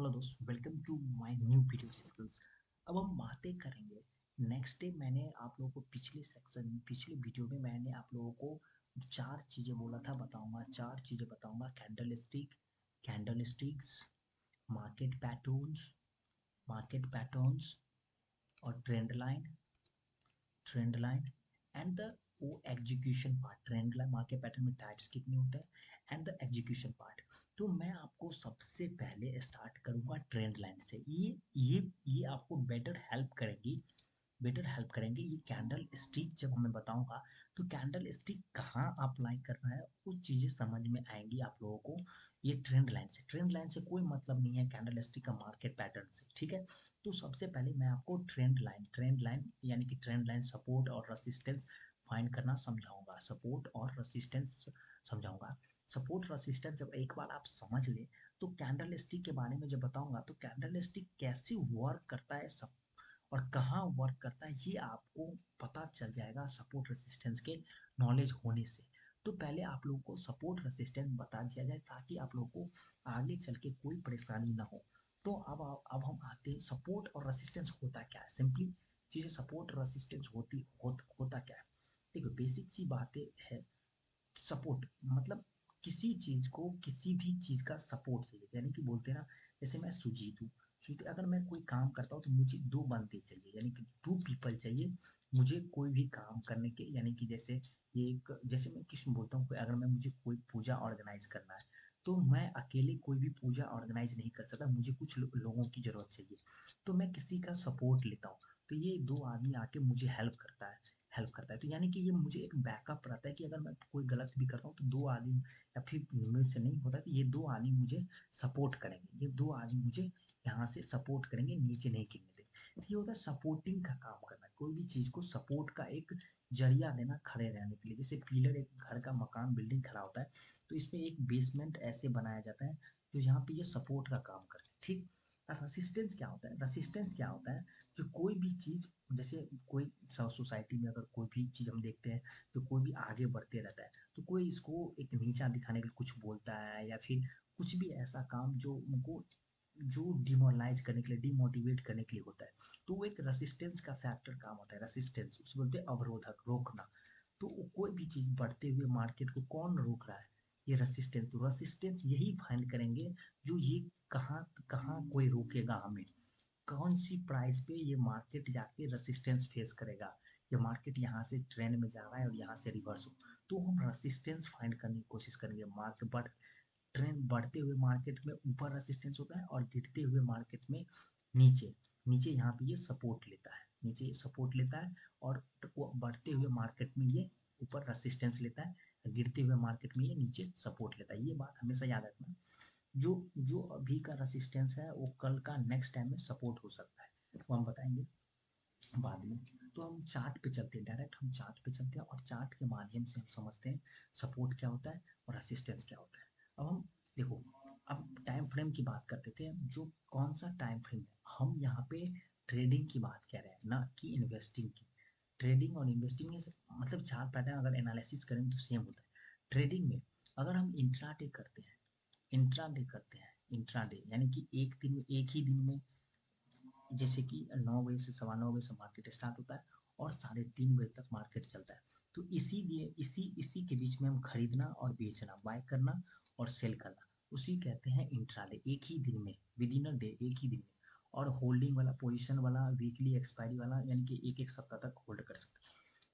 Hello दोस्त, welcome to my new video sections. अब हम बातें करेंगे। नेक्स्ट डे मैंने आप लोगों को पिछले वीडियो में मैंने आप लोगों को चार चीज़ें बोला था, चार चीज़ें बताऊंगा। कैंडल स्टिक्स, मार्केट पैटर्न्स और ट्रेंड लाइन एंड द वो execution part. Trend line market pattern में टाइप्स कितने होते हैं एंड द एग्जीक्यूशन पार्ट। तो मैं आपको सबसे पहले स्टार्ट करूंगा ट्रेंड लाइन से। ये आपको बेटर हेल्प करेंगे। ये कैंडल स्टिक जब मैं बताऊंगा तो कैंडल स्टिक कहाँ अप्लाई करना है वो चीज़ें समझ में आएंगी आप लोगों को। ये ट्रेंड लाइन से कोई मतलब नहीं है कैंडल स्टिक का मार्केट पैटर्न से, ठीक है। तो सबसे पहले मैं आपको ट्रेंड लाइन यानी कि ट्रेंड लाइन सपोर्ट और रेसिस्टेंस फाइंड करना समझाऊंगा। सपोर्ट रेसिस्टेंस जब एक बार आप समझ ले तो कैंडल स्टिक के बारे में जब बताऊंगा तो कैंडल स्टिक कैसे वर्क करता है सब और कहाँ वर्क करता है ये आपको पता चल जाएगा सपोर्ट रेसिस्टेंस के नॉलेज होने से। तो पहले आप लोगों को सपोर्ट रेसिस्टेंस बता दिया जाए ताकि आप लोगों को आगे चल के कोई परेशानी ना हो। तो अब हम आते हैं सपोर्ट और रेसिस्टेंस होता क्या है। सिंपली चीज़ें सपोर्ट और रेसिस्टेंस होता क्या है। देखो बेसिक सी बातें है। सपोर्ट मतलब किसी चीज को किसी भी चीज का सपोर्ट चाहिए, यानी कि बोलते हैं ना, जैसे मैं सुजीत अगर मैं कोई काम करता हूँ तो मुझे दो बंदे चाहिए, यानी कि टू पीपल चाहिए मुझे कोई भी काम करने के। यानी कि जैसे मैं किसी बोलता हूँ अगर मैं मुझे कोई पूजा ऑर्गेनाइज करना है तो मैं अकेले कोई भी पूजा ऑर्गेनाइज नहीं कर सकता, मुझे कुछ लोगों की जरूरत चाहिए। तो मैं किसी का सपोर्ट लेता हूँ, तो ये दो आदमी आके मुझे हेल्प करता है। तो यानी कि ये मुझे एक बैकअप रहता है कि अगर मैं कोई गलत भी करता हूँ तो दो आदमी, या फिर मुझ से नहीं होता तो ये दो आदमी मुझे सपोर्ट करेंगे, ये दो आदमी मुझे यहाँ से सपोर्ट करेंगे, नीचे नहीं गिरने देंगे। तो ये होता है सपोर्टिंग का काम करना, कोई भी चीज़ को सपोर्ट का एक जरिया देना खड़े रहने के लिए। जैसे पिलर एक घर का मकान बिल्डिंग खड़ा होता है तो इसमें एक बेसमेंट ऐसे बनाया जाता है जो यहाँ पे ये सपोर्ट का काम करता है, ठीक। रेसिस्टेंस क्या होता है जो कोई भी चीज़, जैसे कोई सोसाइटी में अगर कोई भी चीज़ हम देखते हैं तो कोई भी आगे बढ़ते रहता है तो कोई इसको एक नीचा दिखाने के लिए कुछ बोलता है या फिर कुछ भी ऐसा काम जो डिमोरलाइज करने के लिए, डिमोटिवेट करने के लिए होता है। तो वो एक रेसिस्टेंस का फैक्टर काम होता है। रेसिस्टेंस उसे बोलते हैं अवरोधक, रोकना। तो कोई भी चीज़ बढ़ते हुए मार्केट को कौन रोक रहा है, ये रेसिस्टेंस। तो रेसिस्टेंस यही फाइंड करेंगे जो ये कहाँ कहाँ कोई रोकेगा हमें, कौन सी प्राइस पे ये मार्केट जाके रेसिस्टेंस फेस करेगा। ये मार्केट यहाँ से ट्रेंड में जा रहा है और यहाँ से रिवर्स हो, तो हम रेसिस्टेंस फाइंड करने की कोशिश करेंगे। ट्रेंड बढ़ते हुए मार्केट में ऊपर रेसिस्टेंस होता है और गिरते हुए मार्केट में नीचे नीचे यहाँ पे ये सपोर्ट लेता है, नीचे ये सपोर्ट लेता है। और वो बढ़ते हुए मार्केट में ये ऊपर रेसिस्टेंस लेता है, गिरते हुए मार्केट में ये नीचे सपोर्ट लेता है। ये बात हमेशा याद रखना। जो जो अभी का रेसिस्टेंस है वो कल का नेक्स्ट टाइम में सपोर्ट हो सकता है, वो हम बताएंगे बाद में। तो हम चार्ट पे चलते हैं, डायरेक्ट हम चार्ट पे चलते हैं और चार्ट के माध्यम से हम समझते हैं सपोर्ट क्या होता है और रेसिस्टेंस क्या होता है। अब हम देखो, अब टाइम फ्रेम की बात करते थे, जो कौन सा टाइम फ्रेम है, हम यहाँ पे ट्रेडिंग की बात कर रहे हैं ना कि इन्वेस्टिंग की। ट्रेडिंग और इन्वेस्टिंग में मतलब चार्ट पैटर्न अगर एनालिसिस करें तो सेम होता है। ट्रेडिंग में अगर हम इंट्राडे यानी कि एक ही दिन में, जैसे कि 9 बजे से 9:15 बजे से मार्केट स्टार्ट होता है और 3:30 बजे तक मार्केट चलता है। तो इसीलिए इसी के बीच में हम खरीदना और बेचना, बाय करना और सेल करना, उसी कहते हैं इंट्राडे। एक ही दिन में, विद इन अ डे, एक ही दिन में। और होल्डिंग वाला, पोजीशन वाला, वीकली एक्सपायरी वाला, यानी कि एक एक सप्ताह तक होल्ड कर सकते हैं।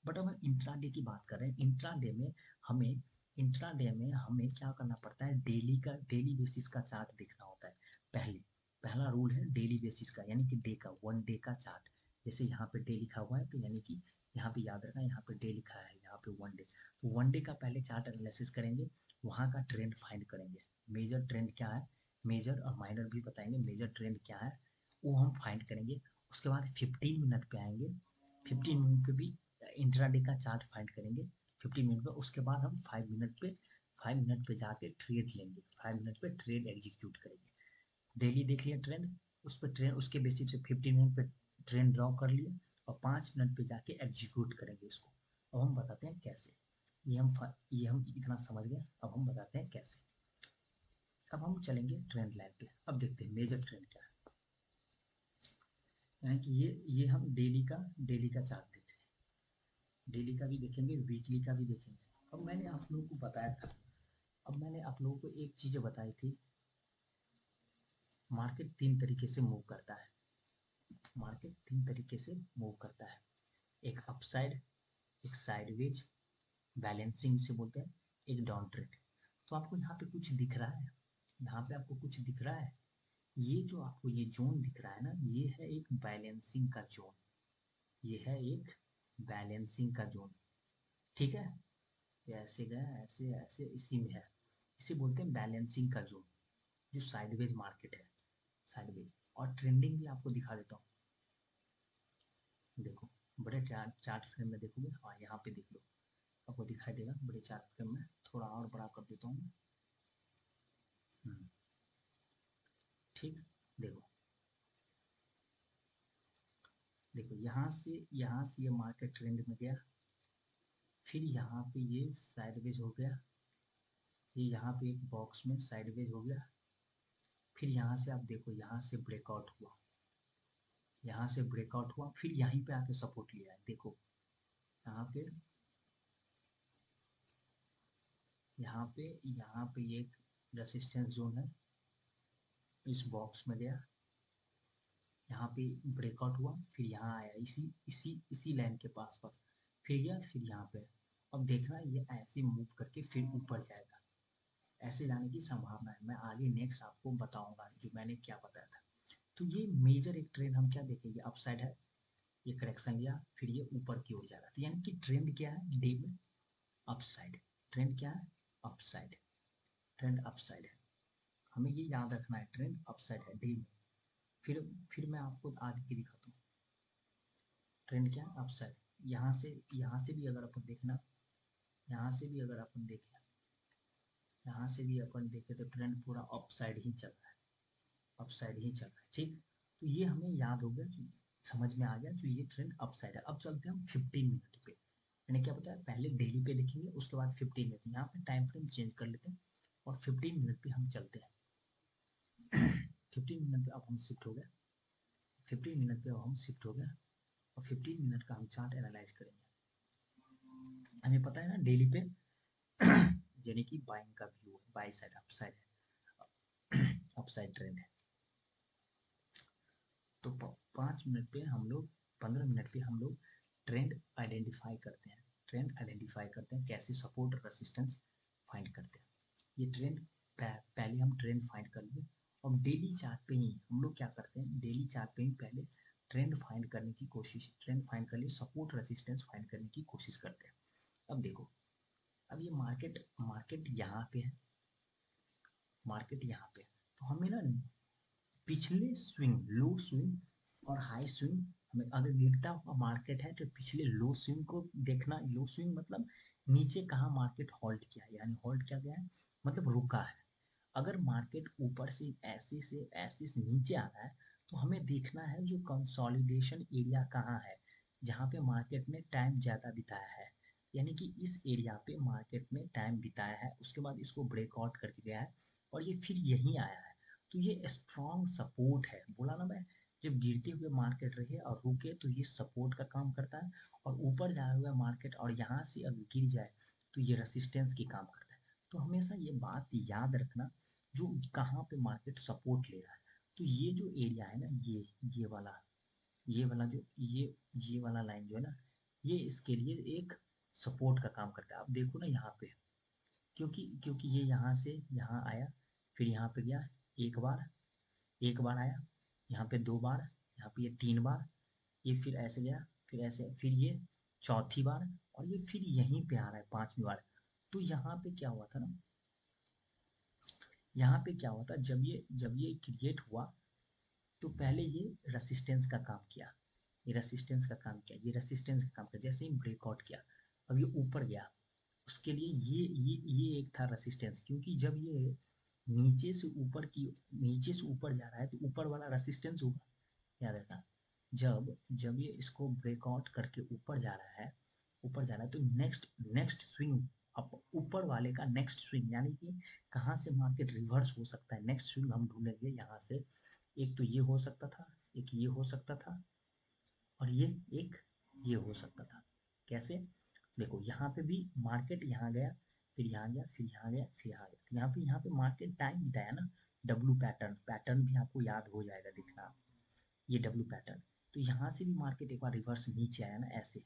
बट अब हम इंट्राडे की बात कर रहे हैं। हमें इंट्राडे में हमें क्या करना पड़ता है, डेली बेसिस का चार्ट देखना होता है। पहले पहला रूल है डेली बेसिस का, यानी कि डे का, 1 डे का चार्ट। जैसे यहाँ पे डे लिखा हुआ है तो यानी कि यहाँ पे याद रखना, यहाँ पे डे लिखा है, यहाँ पे 1 डे। तो 1 डे का पहले चार्ट एनालिसिस करेंगे, वहाँ का ट्रेंड फाइंड करेंगे। मेजर ट्रेंड क्या है, मेजर और माइनर भी बताएंगे, मेजर ट्रेंड क्या है वो हम फाइंड करेंगे। उसके बाद 15 मिनट पे आएंगे, 15 मिनट पे भी इंट्राडे का चार्ट फाइंड करेंगे 15 मिनट पे। उसके बाद हम 5 मिनट पे जाके ट्रेड लेंगे, 5 मिनट पे ट्रेड एग्जीक्यूट करेंगे। डेली देख लिया ट्रेंड, उस पर ट्रेंड उसके बेसिस पे 15 मिनट पे ट्रेंड ड्रॉ कर लिए और 5 मिनट पे जाके एग्जीक्यूट करेंगे इसको। अब हम बताते हैं कैसे। ये हम इतना समझ गए, अब हम बताते हैं कैसे। अब हम चलेंगे ट्रेंड लाइन पे। अब देखते हैं मेजर ट्रेंड क्या है। यानी कि ये हम डेली का चार्ट देख रहे हैं, डेली का भी देखेंगे, वीकली का भी देखेंगे। अब मैंने आप लोगों को बताया था, अब मैंने आप लोगों को एक चीज़ बताई थी, मार्केट तीन तरीके से मूव करता है। मार्केट तीन तरीके से मूव करता है, एक अपसाइड, एक साइडवेज, बैलेंसिंग से बोलते हैं, एक डाउन ट्रेंड। तो आपको यहाँ पे कुछ दिख रहा है, यहाँ पे आपको कुछ दिख रहा है, ये जो आपको ये जोन दिख रहा है ना, ये है एक बैलेंसिंग का जोन, ये है एक बैलेंसिंग का जोन। ठीक है, ये ऐसे गया, ऐसे ऐसे इसी में है, इसे बोलते हैं बैलेंसिंग का जोन, जो साइडवेज मार्केट है, साइडवेज। और ट्रेंडिंग भी आपको दिखा देता हूँ, देखो बड़े चार्ट फ्रेम में देखोगे, हाँ यहाँ पे देख लो, आपको दिखाई देगा बड़े चार्ट फ्रेम में। थोड़ा और बड़ा कर देता हूँ। ठीक, देखो देखो यहाँ से ये मार्केट ट्रेंड में गया, फिर यहाँ पे ये साइडवेज हो गया, ये यहाँ पे एक बॉक्स में साइडवेज हो गया, फिर यहाँ से आप देखो, यहाँ से ब्रेकआउट हुआ, यहाँ से ब्रेकआउट हुआ, फिर यहीं पे आके सपोर्ट लिया है। देखो यहाँ पे, यहाँ पे एक रेसिस्टेंस जोन है, इस बॉक्स में गया, यहाँ पे ब्रेकआउट हुआ, फिर यहाँ आया, इसी लाइन के पास पास, फिर गया, फिर यहाँ पे। अब देखना ये ऐसे मूव करके फिर ऊपर जाएगा, ऐसे जाने की संभावना है। मैं आगे नेक्स्ट आपको बताऊंगा जो मैंने क्या बताया था। तो ये मेजर एक ट्रेंड हम क्या देखेंगे, अपसाइड है, ये करेक्शन लिया, फिर ये ऊपर की ओर जाएगा। तो यानी कि ट्रेंड क्या है डे में, अपसाइड। ट्रेंड क्या है, अपसाइड, ट्रेंड अपसाइड है, हमें ये याद रखना है, ट्रेंड अपसाइड है डे में। फिर फिर मैं आपको आगे की दिखाता हूँ, ट्रेंड क्या है, अपसाइड। यहाँ से भी अगर अपन देखना, यहाँ से भी अगर अपन देखें, यहाँ से भी अपन देखें तो ट्रेंड पूरा अपसाइड ही चल रहा है, अपसाइड ही चल रहा है। ठीक, तो ये हमें याद हो गया, समझ में आ गया जो ये ट्रेंड अपसाइड है। अब चलते हैं हम 15 मिनट पे। मैंने क्या बताया, पहले डेली पे देखेंगे, उसके बाद 15 मिनट, यहाँ पे टाइम फ्रेम चेंज कर लेते हैं और 15 मिनट पे हम चलते हैं। 15 मिनट पे अब हम शिफ्ट हो गए, 15 मिनट पे अब हम शिफ्ट हो गए, और 15 मिनट का हम चार्ट एनालाइज करेंगे। हमें पता है ना डेली पे यानी कि बाइंग का व्यू है, बाई साइड अपसाइड है, अपसाइड ट्रेंड है। तो 5 मिनट पे हम लोग, 15 मिनट पे हम लोग ट्रेंड आइडेंटिफाई करते हैं, ट्रेंड आइडेंटिफाई करते हैं, कैसे सपोर्ट रेसिस्टेंस फाइंड करते हैं। ये ट्रेंड पहले हम ट्रेंड फाइंड कर लिए, और डेली चार्ट पे ही हम लोग क्या करते हैं, डेली चार्ट पे ही पहले ट्रेंड फाइंड करने की कोशिश, ट्रेंड फाइंड कर लिए, सपोर्ट रेसिस्टेंस फाइंड करने की कोशिश करते हैं। अब देखो, अब ये मार्केट मार्केट यहाँ पे है, मार्केट यहाँ पे है, तो हमें ना पिछले स्विंग, लो स्विंग और हाई स्विंग, हमें अगर गिरता हुआ मार्केट है तो पिछले लो स्विंग को देखना। लो स्विंग मतलब नीचे कहाँ मार्केट होल्ड किया है, यानी होल्ड किया गया है, मतलब रुका है। अगर मार्केट ऊपर से ऐसे से नीचे आ रहा है, तो हमें देखना है जो कंसोलिडेशन एरिया कहाँ है, जहाँ पे मार्केट ने टाइम ज़्यादा बिताया है, यानी कि इस एरिया पे मार्केट ने टाइम बिताया है, उसके बाद इसको ब्रेकआउट करके गया है, और ये फिर यहीं आया है। तो ये स्ट्रॉन्ग सपोर्ट है, बोला ना मैं, जब गिरते हुए मार्केट रहे और रुके तो ये सपोर्ट का काम करता है, और ऊपर जाया हुआ मार्केट और यहाँ से अगर गिर जाए तो ये रेसिस्टेंस की काम करता है। तो हमेशा ये बात याद रखना, जो कहाँ पे मार्केट सपोर्ट ले रहा है। तो ये जो एरिया है ना, ये वाला जो ये वाला लाइन जो है ना, ये इसके लिए एक सपोर्ट का काम करता है। आप देखो ना यहाँ पे, क्योंकि क्योंकि ये यहाँ से यहाँ आया, फिर यहाँ पे गया, एक बार आया, यहाँ पे 2 बार, यहाँ पे ये 3 बार, ये फिर ऐसे गया, फिर ऐसे, फिर ये चौथी बार, और ये फिर यहीं पे आ रहा है 5वीं बार। तो यहाँ पे क्या हुआ था ना, यहाँ पे क्या हुआ था, जब ये क्रिएट हुआ, तो पहले ये रेसिस्टेंस का काम किया, ये रेसिस्टेंस का काम किया, ये रेसिस्टेंस का काम किया, जैसे ही ब्रेकआउट किया, अब ये ऊपर गया, उसके लिए ये एक था रेसिस्टेंस, क्योंकि जब ये नीचे से ऊपर जा रहा है तो ऊपर वाला रेसिस्टेंस होगा, याद रखना। जब जब ये इसको ब्रेकआउट करके ऊपर जा रहा है, तो नेक्स्ट नेक्स्ट स्विंग अब ऊपर वाले का नेक्स्ट स्विंग, यानी कि कहाँ से मार्केट रिवर्स हो सकता है, नेक्स्ट स्विंग हम ढूंढेंगे यहाँ से। एक तो ये हो सकता था, एक ये हो सकता था, और एक ये हो सकता था। कैसे? देखो यहाँ पे भी मार्केट यहाँ गया, फिर यहाँ गया, फिर यहाँ गया, फिर यहाँ गया, तो यहाँ पे मार्केट टाइम बिताया ना। डब्लू पैटर्न, पैटर्न भी आपको याद हो जाएगा दिखना, ये डब्लू पैटर्न। तो यहाँ से भी मार्केट एक बार रिवर्स नीचे आया ना, ऐसे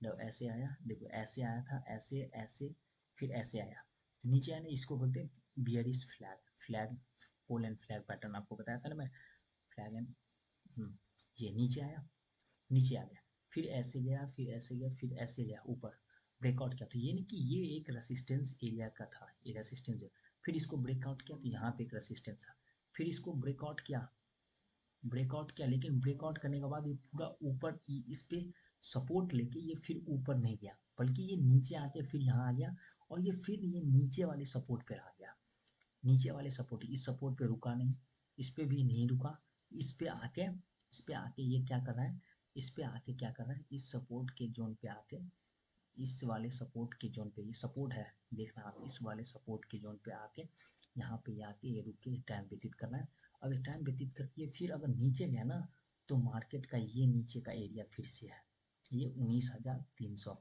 जब ऐसे आया, देखो ऐसे आया था, ऐसे ऐसे, फिर ऐसे आया, तो नीचे आया ना, इसको बोलते हैं bearish flag, flag pole and flag pattern, आपको बताया था ना मैं, फ्लैग एंड, ये नीचे आया, नीचे आ गया, फिर ऐसे गया, फिर ऐसे गया, फिर ऐसे गया ऊपर, ब्रेकआउट किया, तो ये नहीं कि ये एक रेसिस्टेंस एरिया का था, ये रेसिस्टेंस है, फिर इसको ब्रेकआउट किया तो यहाँ पे एक रेसिस्टेंस था, फिर इसको ब्रेकआउट किया, ब्रेकआउट किया, लेकिन ब्रेकआउट करने के बाद ये पूरा ऊपर इस पे सपोर्ट लेके ये फिर ऊपर नहीं गया, बल्कि ये नीचे आके फिर यहाँ आ गया, और ये फिर ये नीचे वाले सपोर्ट पे आ गया, नीचे वाले सपोर्ट, इस सपोर्ट पे रुका नहीं, इस पे भी नहीं रुका, इस पे आके, इस पे आके ये क्या कर रहा है, इस पे आके क्या कर रहा है, इस सपोर्ट के जोन पे आके, इस वाले सपोर्ट के जोन पे, ये सपोर्ट है, देखना आप, इस वाले सपोर्ट के जोन पे आके यहाँ पे आके ये रुक के टाइम व्यतीत करना है। अब ये टाइम व्यतीत करके फिर अगर नीचे गया ना, तो मार्केट का ये नीचे का एरिया फिर से है, ये 19,300,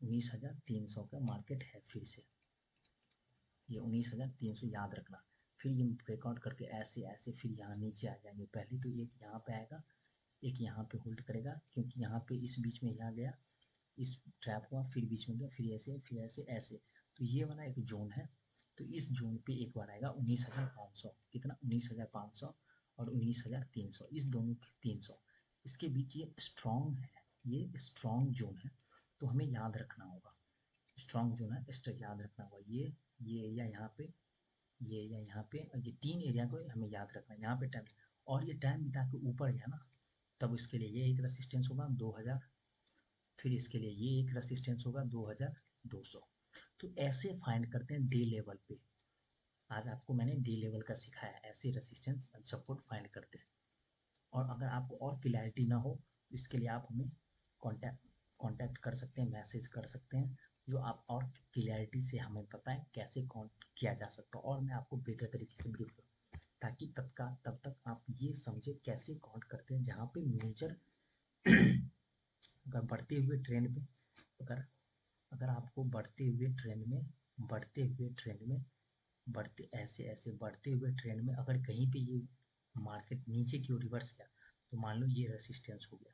19,300 का मार्केट है फिर से, ये 19,300 याद रखना। फिर ये ब्रेकआउट करके ऐसे ऐसे फिर यहाँ नीचे आ जाएंगे, पहले तो एक यहाँ पे आएगा, एक यहाँ पे होल्ड करेगा, क्योंकि यहाँ पे इस बीच में यहाँ गया, इस ट्रैप हुआ, फिर बीच में गया, फिर ऐसे, फिर ऐसे ऐसे, तो ये वाला एक जोन है, तो इस जोन पे एक बार आएगा 19,500, कितना, 19,500 और 19,300, इस दोनों के 300, इसके बीच ये स्ट्रॉन्ग है, ये स्ट्रॉन्ग जोन है, तो हमें याद रखना होगा, स्ट्रॉन्ग जोन है, इसका याद रखना होगा, ये एरिया यहाँ पे, ये एरिया यहाँ पे, और ये तीन एरिया को हमें याद रखना है, यहाँ पे टाइम, और ये टाइम बिता के ऊपर गया ना, तब इसके लिए ये एक रेसिस्टेंस होगा 2000, फिर इसके लिए ये एक रेसिस्टेंस होगा 2200। तो ऐसे फाइंड करते हैं डे लेवल पे, आज आपको मैंने डे लेवल का सिखाया, ऐसे रेसिस्टेंस एंड सपोर्ट फाइंड करते हैं। और अगर आपको और क्लैरिटी ना हो, इसके लिए आप हमें कांटेक्ट कांटेक्ट कर सकते हैं, मैसेज कर सकते हैं, जो आप और क्लैरिटी से हमें बताएं कैसे काउंट किया जा सकता है, और मैं आपको बेटर तरीके से ब्रीफ करूँ, ताकि तब तक आप ये समझे कैसे काउंट करते हैं, जहाँ पे मेजर अगर बढ़ते हुए ट्रेंड में, अगर अगर आपको बढ़ते हुए ट्रेंड में, बढ़ते ऐसे ऐसे बढ़ते हुए ट्रेंड में अगर कहीं पे ये मार्केट नीचे की ओर रिवर्स किया, तो मान लो ये रेसिस्टेंस हो गया,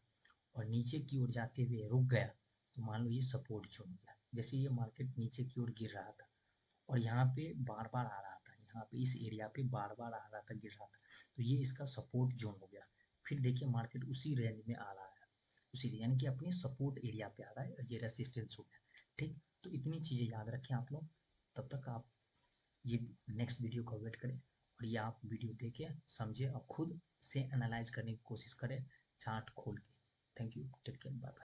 और नीचे की ओर जाते हुए रुक गया, तो मान लो ये सपोर्ट जोन हो गया, जैसे ये मार्केट नीचे की ओर गिर रहा था, और यहाँ पे बार बार आ रहा था, यहाँ पे इस एरिया पे बार बार आ रहा था, गिर रहा था, तो ये इसका सपोर्ट जोन हो गया, फिर देखिए मार्केट उसी रेंज में आ रहा है, उसी यानी कि अपने सपोर्ट एरिया पे आ रहा है, ये रेसिस्टेंस हो गया। ठीक, तो इतनी चीज़ें याद रखें आप लोग, तब तक आप ये नेक्स्ट वीडियो का वेट करें, और ये आप वीडियो देखें, समझे, और खुद से एनालाइज करने की कोशिश करें, चार्ट खोल के। Thank you, take care, bye.